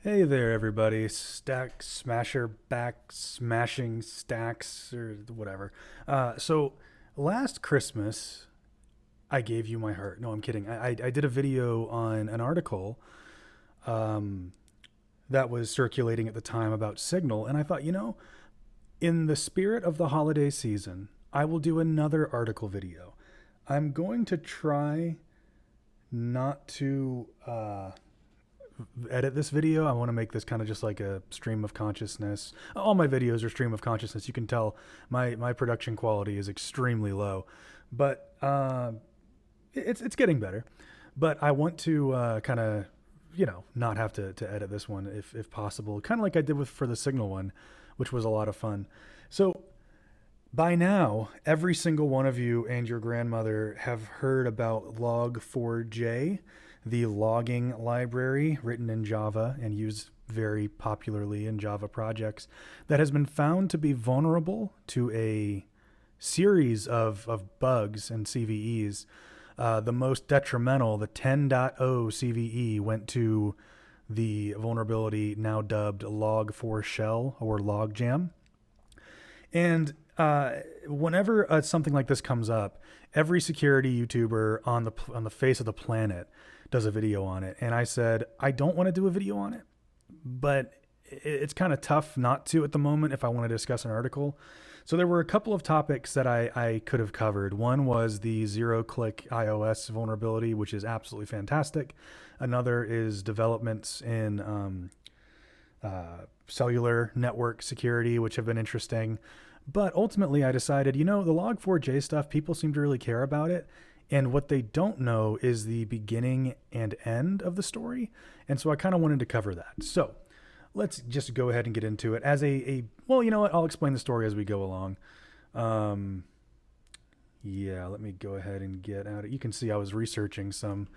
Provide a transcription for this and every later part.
Hey there, everybody. Stack Smasher back smashing stacks or whatever. So last Christmas, I gave you my heart. No, I'm kidding. I did a video on an article um, that was circulating at the time about Signal, and I thought, in the spirit of the holiday season, I will do another article video. I'm going to try not to edit this video. I want to make this kind of just like a stream of consciousness. All my videos are stream of consciousness. You can tell my production quality is extremely low, but it's getting better. But I want to kind of not have to edit this one if possible, kind of like I did with for the Signal one, which was a lot of fun. So by now, every single one of you and your grandmother have heard about Log4j, the logging library written in Java and used very popularly in Java projects that has been found to be vulnerable to a series of bugs and CVEs. The most detrimental, the 10.0 CVE, went to the vulnerability now dubbed Log4 shell or logjam. And whenever something like this comes up, every security YouTuber on the face of the planet does a video on it. And I said, I don't want to do a video on it, but it's kind of tough not to at the moment if I want to discuss an article. So there were a couple of topics that I could have covered. One was the zero-click iOS vulnerability, which is absolutely fantastic. Another is developments in cellular network security, which have been interesting. But ultimately, I decided, the Log4j stuff, people seem to really care about it. And what they don't know is the beginning and end of the story. And so I kind of wanted to cover that. So let's just go ahead and get into it as well, you know what? I'll explain the story as we go along. Yeah, let me go ahead and get out of it. You can see I was researching some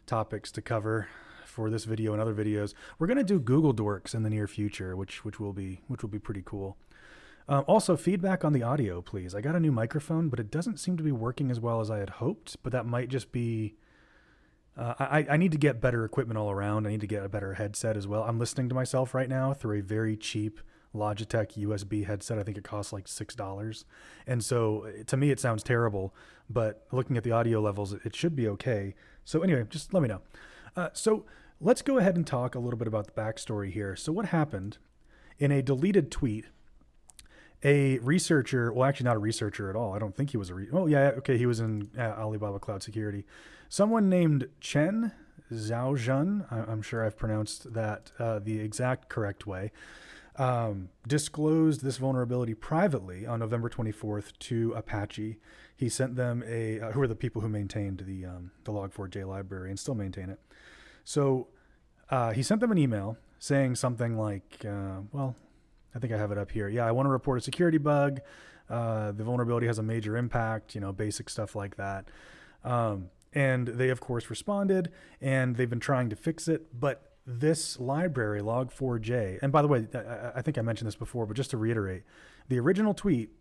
topics to cover for this video and other videos. We're going to do Google Dorks in the near future, which will be pretty cool. Also, feedback on the audio, please. I got a new microphone, but it doesn't seem to be working as well as I had hoped. But that might just be... I need to get better equipment all around. I need to get a better headset as well. I'm listening to myself right now through a very cheap Logitech USB headset. I think it costs like $6. And so to me, it sounds terrible. But looking at the audio levels, it should be okay. So anyway, just let me know. So let's go ahead and talk a little bit about the backstory here. So what happened in a deleted tweet... A researcher, well, actually not a researcher at all. I don't think he was he was in Alibaba Cloud Security. Someone named Chen Zhaozhen, I'm sure I've pronounced that the exact correct way, disclosed this vulnerability privately on November 24th to Apache. He sent them who are the people who maintained the Log4j library and still maintain it. So he sent them an email saying something like, I think I have it up here. Yeah, I want to report a security bug. The vulnerability has a major impact, basic stuff like that. And they, of course, responded, and they've been trying to fix it. But this library, Log4j, and by the way, I think I mentioned this before, but just to reiterate, the original tweet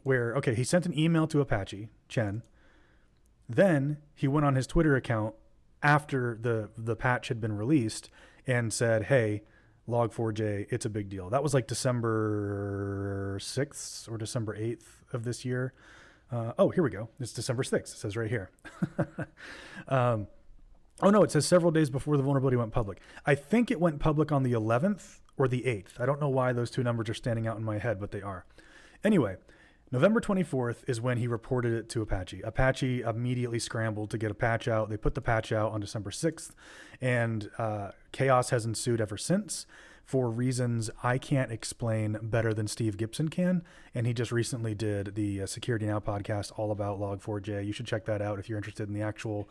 where, he sent an email to Apache, Chen. Then he went on his Twitter account after the patch had been released and said, hey, Log4j, it's a big deal. That was like December 6th or December 8th of this year. Here we go. It's December 6th. It says right here. It says several days before the vulnerability went public. I think it went public on the 11th or the 8th. I don't know why those two numbers are standing out in my head, but they are. Anyway, November 24th is when he reported it to Apache. Apache immediately scrambled to get a patch out. They put the patch out on December 6th, and chaos has ensued ever since for reasons I can't explain better than Steve Gibson can. And he just recently did the Security Now podcast all about Log4j. You should check that out if you're interested in the actual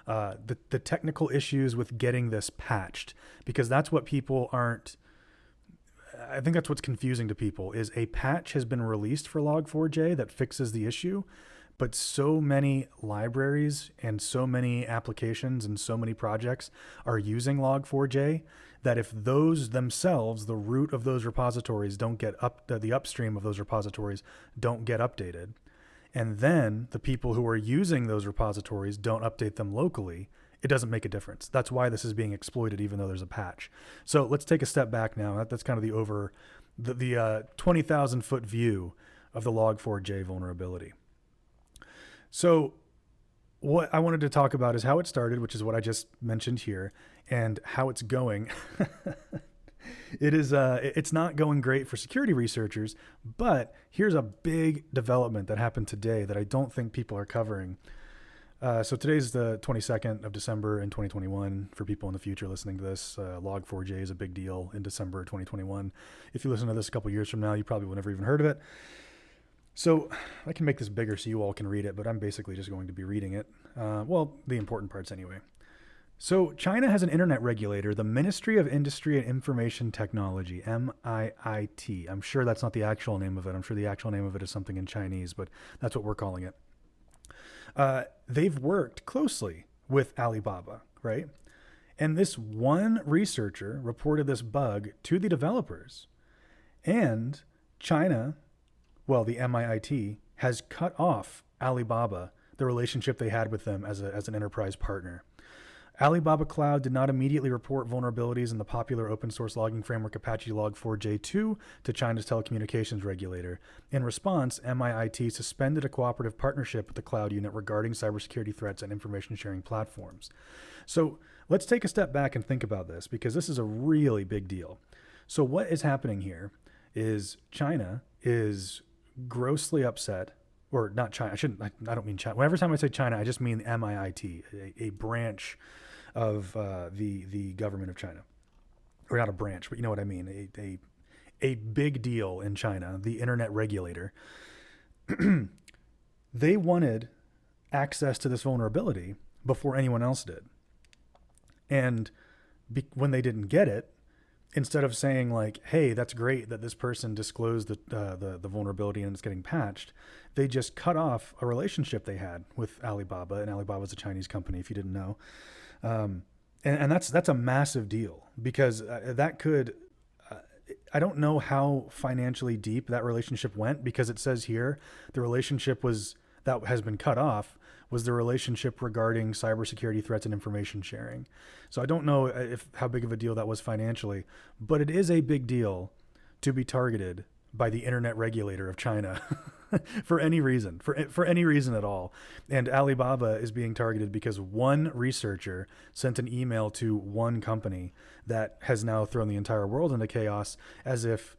the technical issues with getting this patched, because that's what people aren't... I think that's what's confusing to people is a patch has been released for Log4j that fixes the issue, but so many libraries and so many applications and so many projects are using Log4j that if those themselves, the root of those repositories don't get the upstream of those repositories don't get updated, and then the people who are using those repositories don't update them locally, it doesn't make a difference. That's why this is being exploited, even though there's a patch. So let's take a step back now. That's kind of the 20,000 foot view of the Log4j vulnerability. So what I wanted to talk about is how it started, which is what I just mentioned here, and how it's going. It's not going great for security researchers, but here's a big development that happened today that I don't think people are covering. So today's the 22nd of December in 2021. For people in the future listening to this, Log4j is a big deal in December 2021. If you listen to this a couple years from now, you probably would never even heard of it. So I can make this bigger so you all can read it, but I'm basically just going to be reading it. Well, the important parts anyway. So China has an internet regulator, the Ministry of Industry and Information Technology, MIIT. I'm sure that's not the actual name of it. I'm sure the actual name of it is something in Chinese, but that's what we're calling it. They've worked closely with Alibaba, right? And this one researcher reported this bug to the developers. And China, well, the MIIT, has cut off Alibaba, the relationship they had with them as an enterprise partner. Alibaba Cloud did not immediately report vulnerabilities in the popular open source logging framework Apache Log4j2 to China's telecommunications regulator. In response, MIIT suspended a cooperative partnership with the cloud unit regarding cybersecurity threats and information sharing platforms. So let's take a step back and think about this, because this is a really big deal. So what is happening here is China is grossly upset, or not China, I don't mean China. Whenever time I say China, I just mean the MIIT, a branch of the government of China, or not a branch, but you know what I mean. A big deal in China, the internet regulator. They wanted access to this vulnerability before anyone else did. And when they didn't get it, instead of saying like, hey, that's great that this person disclosed the vulnerability and it's getting patched, they just cut off a relationship they had with Alibaba, and Alibaba is a Chinese company, if you didn't know. And that's a massive deal, because that could, I don't know how financially deep that relationship went, because it says here the relationship that has been cut off was the relationship regarding cybersecurity threats and information sharing. So I don't know how big of a deal that was financially, but it is a big deal to be targeted by the internet regulator of China for any reason, for any reason at all. And Alibaba is being targeted because one researcher sent an email to one company that has now thrown the entire world into chaos, as if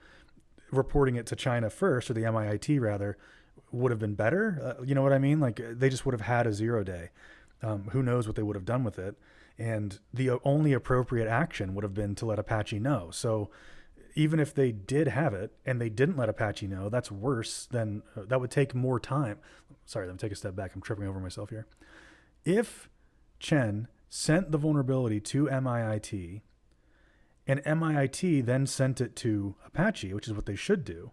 reporting it to China first, or the MIIT rather, would have been better. You know what I mean? Like, they just would have had a 0 day. Who knows what they would have done with it. And the only appropriate action would have been to let Apache know. So even if they did have it and they didn't let Apache know, that's worse than, that would take more time. Sorry, let me take a step back. I'm tripping over myself here. If Chen sent the vulnerability to MIIT and MIIT then sent it to Apache, which is what they should do,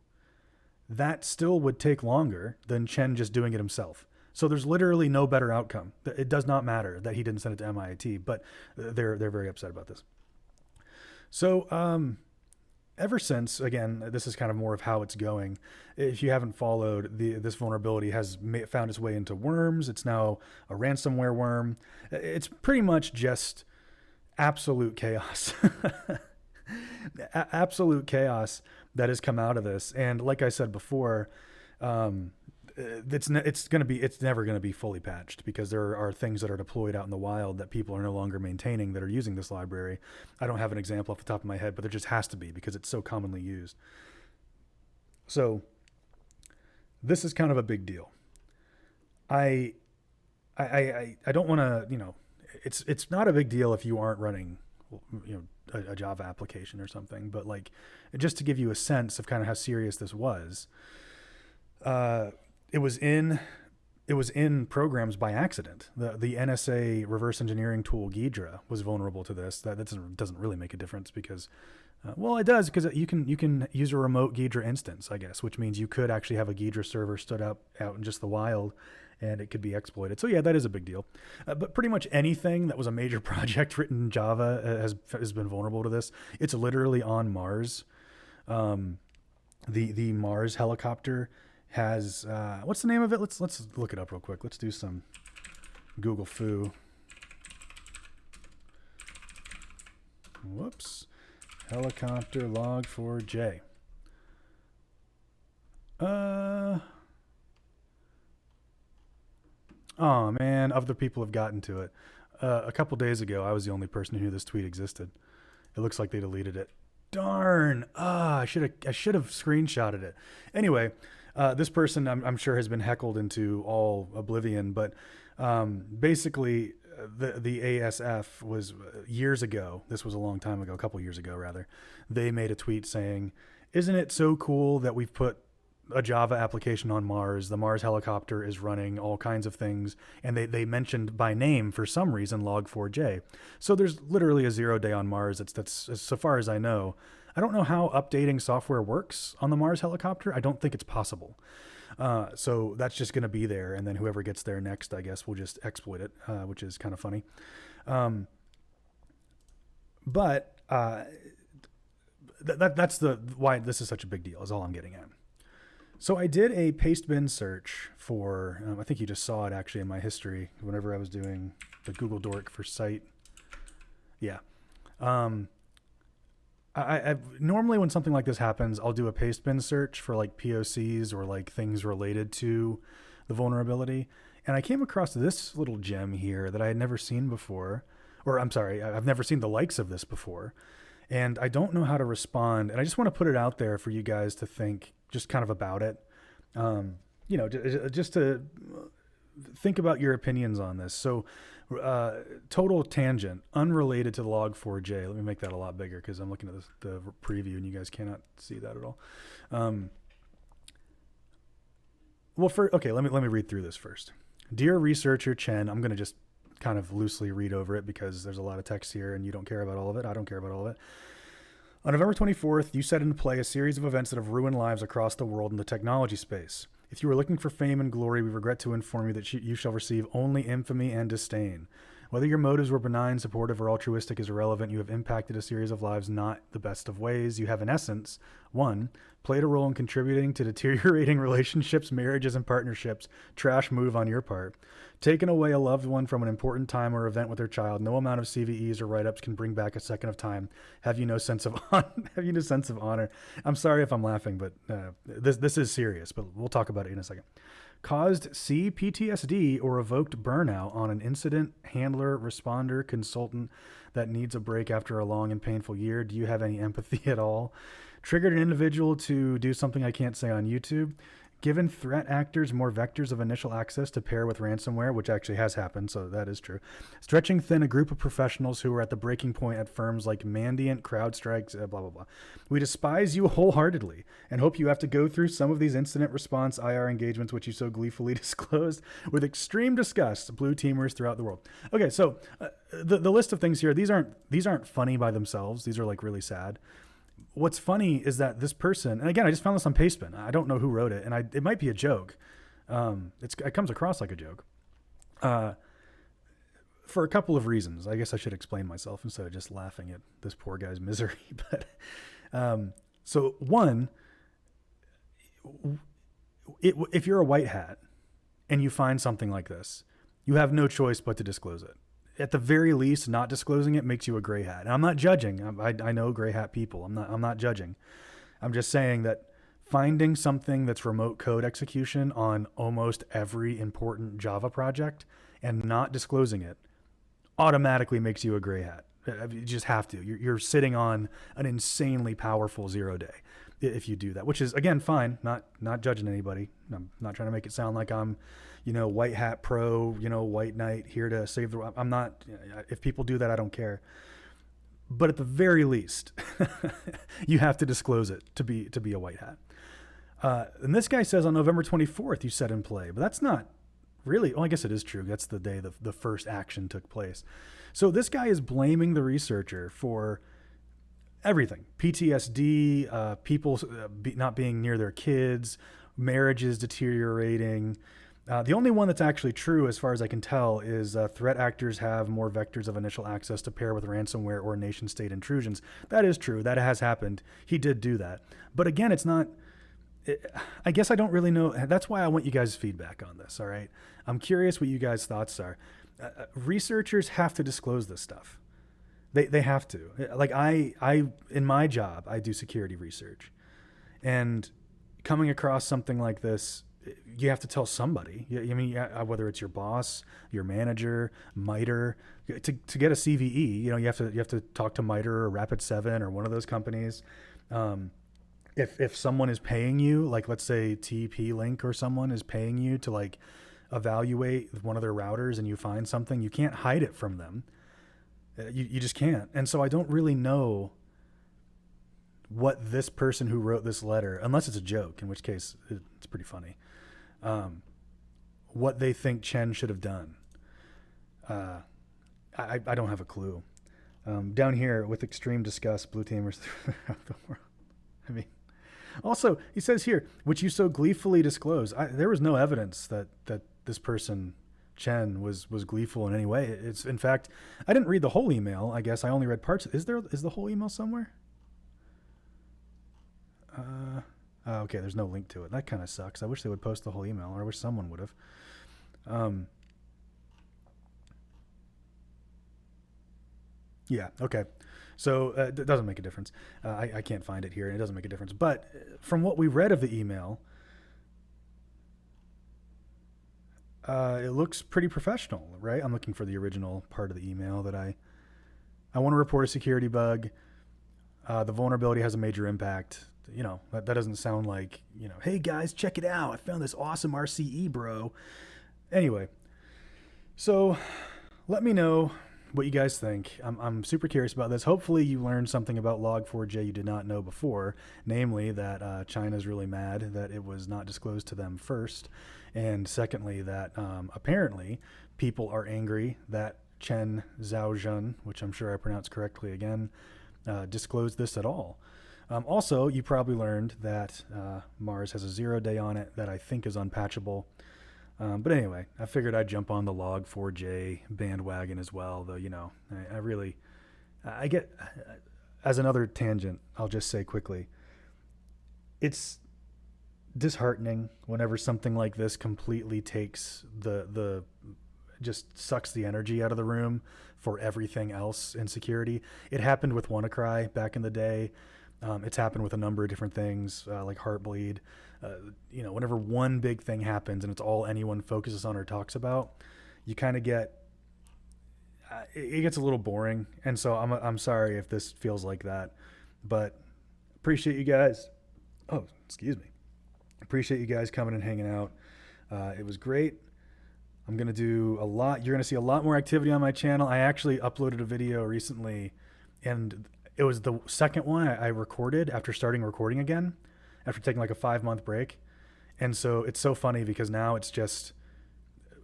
that still would take longer than Chen just doing it himself. So there's literally no better outcome. It does not matter that he didn't send it to MIT, but they're very upset about this. So ever since, again, this is kind of more of how it's going. If you haven't followed, this vulnerability has found its way into worms. It's now a ransomware worm. It's pretty much just absolute chaos. Absolute chaos that has come out of this. And like I said before, it's never going to be fully patched, because there are things that are deployed out in the wild that people are no longer maintaining that are using this library. I don't have an example off the top of my head, but there just has to be, because it's so commonly used. So this is kind of a big deal. I don't want to, it's not a big deal if you aren't running, a Java application or something, but like, just to give you a sense of kind of how serious this was, it was in programs by accident. The NSA reverse engineering tool Ghidra was vulnerable to this. That doesn't really make a difference, because, well, it does, because you can use a remote Ghidra instance, I guess, which means you could actually have a Ghidra server stood up out in just the wild, and it could be exploited. So yeah, that is a big deal. But pretty much anything that was a major project written in Java has been vulnerable to this. It's literally on Mars. The Mars helicopter has, what's the name of it? Let's look it up real quick. Let's do some Google foo. Whoops. Helicopter log4j. Oh man, other people have gotten to it. A couple days ago, I was the only person who knew this tweet existed. It looks like they deleted it. Darn! I should have screenshotted it. Anyway, this person I'm sure has been heckled into all oblivion, but basically the ASF was years ago. This was a long time ago, a couple years ago rather. They made a tweet saying, "Isn't it so cool that we've put a Java application on Mars? The Mars helicopter is running all kinds of things," and they mentioned by name for some reason Log4j. So there's literally a 0 day on Mars. That's so far as I know. I don't know how updating software works on the Mars helicopter. I don't think it's possible. So that's just going to be there, and then whoever gets there next, I guess, will just exploit it, which is kind of funny. But that's why this is such a big deal, is all I'm getting at. So I did a paste bin search for, I think you just saw it actually in my history whenever I was doing the Google Dork for site. Yeah. I normally when something like this happens, I'll do a paste bin search for like POCs or like things related to the vulnerability. And I came across this little gem here that I had never seen before, or I'm sorry, I've never seen the likes of this before. And I don't know how to respond. And I just want to put it out there for you guys to think just kind of about it. Just to think about your opinions on this. So total tangent, unrelated to the Log4j. Let me make that a lot bigger because I'm looking at the preview and you guys cannot see that at all. Let me read through this first. Dear researcher Chen, I'm going to just kind of loosely read over it because there's a lot of text here and you don't care about all of it. I don't care about all of it. On November 24th, you set into play a series of events that have ruined lives across the world in the technology space. If you are looking for fame and glory, we regret to inform you that you shall receive only infamy and disdain. Whether your motives were benign, supportive, or altruistic is irrelevant. You have impacted a series of lives not the best of ways. You have, in essence, 1. Played a role in contributing to deteriorating relationships, marriages, and partnerships. Trash move on your part. Taken away a loved one from an important time or event with their child. No amount of CVEs or write-ups can bring back a second of time. Have you no sense of honor? I'm sorry if I'm laughing, but this is serious, but we'll talk about it in a second. Caused PTSD or evoked burnout on an incident handler, responder, consultant that needs a break after a long and painful year. Do you have any empathy at all? Triggered an individual to do something I can't say on YouTube. Given threat actors more vectors of initial access to pair with ransomware, which actually has happened, so that is true. Stretching thin a group of professionals who are at the breaking point at firms like Mandiant, CrowdStrike, blah, blah, blah. We despise you wholeheartedly and hope you have to go through some of these incident response IR engagements, which you so gleefully disclosed, with extreme disgust, blue teamers throughout the world. Okay, so the list of things here, these aren't funny by themselves. These are like really sad. What's funny is that this person, and again, I just found this on Pastebin. I don't know who wrote it, and it might be a joke. It comes across like a joke for a couple of reasons. I guess I should explain myself instead of just laughing at this poor guy's misery. But so one, if you're a white hat and you find something like this, you have no choice but to disclose it. At the very least, not disclosing it makes you a gray hat. And I'm not judging. I know gray hat people. I'm not judging. I'm just saying that finding something that's remote code execution on almost every important Java project and not disclosing it automatically makes you a gray hat. You just have to. You're sitting on an insanely powerful 0 day if you do that, which is, again, fine. Not judging anybody. I'm not trying to make it sound like I'm, white hat pro, white knight here to save the world. I'm not. If people do that, I don't care. But at the very least, you have to disclose it to be a white hat. And this guy says on November 24th, you set in play, but that's not really. Well, I guess it is true. That's the day the first action took place. So this guy is blaming the researcher for everything: PTSD, people not being near their kids, marriages deteriorating. The only one that's actually true, as far as I can tell, is threat actors have more vectors of initial access to pair with ransomware or nation-state intrusions. That is true. That has happened. He did do that. But again, it's not... I guess I don't really know. That's why I want you guys' feedback on this, all right? I'm curious what you guys' thoughts are. Researchers have to disclose this stuff. They have to. Like I in my job, I do security research, and coming across something like this, you have to tell somebody. I mean, whether it's your boss, your manager, MITRE, to get a CVE, you have to talk to MITRE or Rapid7 or one of those companies. If someone is paying you, like let's say TP-Link or someone is paying you to like evaluate one of their routers, and you find something, you can't hide it from them. You just can't. And so I don't really know what this person who wrote this letter, unless it's a joke, in which case it's pretty funny, what they think Chen should have done. I don't have a clue. Down here, with extreme disgust, blue teamers throughout the world. I mean, also, he says here, which you so gleefully disclose. There was no evidence that this person, Chen, was gleeful in any way. It's, in fact, I didn't read the whole email. I guess I only read parts. Is the whole email somewhere? Okay, there's no link to it. That kind of sucks. I wish they would post the whole email, or I wish someone would have. Yeah, okay. So it doesn't make a difference. I can't find it here, and it doesn't make a difference. But from what we read of the email, it looks pretty professional, right? I'm looking for the original part of the email that I want to report a security bug. The vulnerability has a major impact. That doesn't sound like, hey guys, check it out. I found this awesome RCE, bro. Anyway, so let me know what you guys think. I'm super curious about this. Hopefully you learned something about Log4j you did not know before, namely that China's really mad that it was not disclosed to them first, and secondly that apparently people are angry that Chen Zhaozhen, which I'm sure I pronounced correctly again, disclosed this at all. Also, you probably learned that Mars has a 0-day on it that I think is unpatchable. But anyway, I figured I'd jump on the Log4j bandwagon as well, though, I get, as another tangent, I'll just say quickly, it's disheartening whenever something like this completely takes just sucks the energy out of the room for everything else in security. It happened with WannaCry back in the day. It's happened with a number of different things, like Heartbleed. Whenever one big thing happens and it's all anyone focuses on or talks about, you kind of get, it gets a little boring. And so I'm sorry if this feels like that, but appreciate you guys. Oh, excuse me. Appreciate you guys coming and hanging out. It was great. I'm going to do a lot. You're going to see a lot more activity on my channel. I actually uploaded a video recently, and it was the second one I recorded after starting recording again, after taking like a 5-month break. And so it's so funny because now it's just,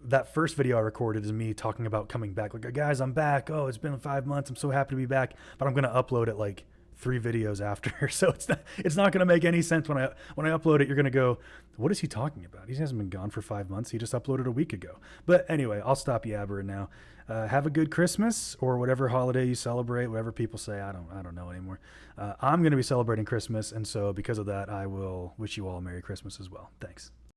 that first video I recorded is me talking about coming back. Like, guys, I'm back. Oh, it's been 5 months. I'm so happy to be back. But I'm going to upload it like 3 videos after. So it's not going to make any sense when I upload it. You're going to go, what is he talking about? He hasn't been gone for 5 months. He just uploaded a week ago. But anyway, I'll stop yabbering now. Have a good Christmas, or whatever holiday you celebrate, whatever people say. I don't know anymore. I'm going to be celebrating Christmas. And so because of that, I will wish you all a Merry Christmas as well. Thanks.